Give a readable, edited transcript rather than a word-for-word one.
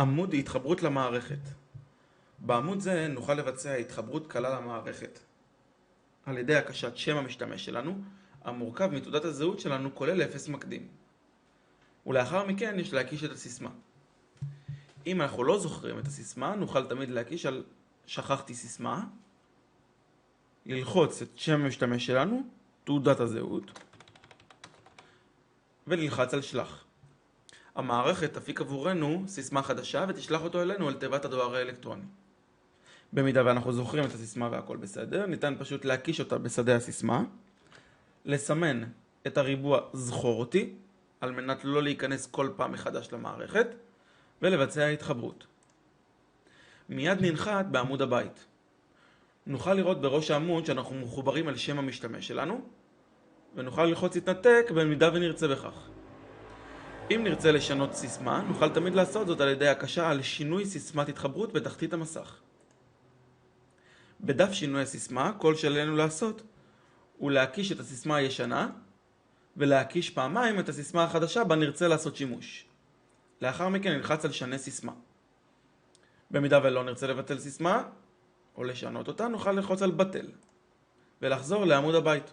עמוד התחברות למערכת. בעמוד זה נוכל לבצע התחברות קלה למערכת על ידי הקשת שם המשתמש שלנו, המורכב מתעודת הזהות שלנו כולל 0 מקדים. ולאחר מכן יש להקיש את הסיסמה. אם אנחנו לא זוכרים את הסיסמה, נוכל תמיד להקיש על שכחתי סיסמה, ללחוץ את שם המשתמש שלנו, תעודת הזהות, וללחץ על שלח. המערכת תפיק עבורנו סיסמה חדשה ותשלח אותו אלינו על תיבת הדואר האלקטרוני. במידה ואנחנו זוכרים את הסיסמה והכל בסדר, ניתן פשוט להקיש אותה בשדה הסיסמה, לסמן את הריבוע זכור אותי, על מנת לא להיכנס כל פעם מחדש למערכת, ולבצע התחברות. מיד ננחת בעמוד הבית. נוכל לראות בראש העמוד שאנחנו מחוברים על שם המשתמש שלנו, ונוכל ללחוץ התנתק במידה ונרצה בכך. אם נרצה לשנות סיסמה, נוכל תמיד לעשות זאת על ידי הקשה על שינוי סיסמת התחברות בתחתית המסך. בדף שינוי הסיסמה, כל שעלינו לעשות הוא להקיש את הסיסמה הישנה, ולהקיש פעמיים את הסיסמה החדשה בה נרצה לעשות שימוש. לאחר מכן נלחץ על שנה סיסמה. במידה ולא נרצה לבטל סיסמה, או לשנות אותה, נוכל ללחוץ על בטל, ולחזור לעמוד הבית.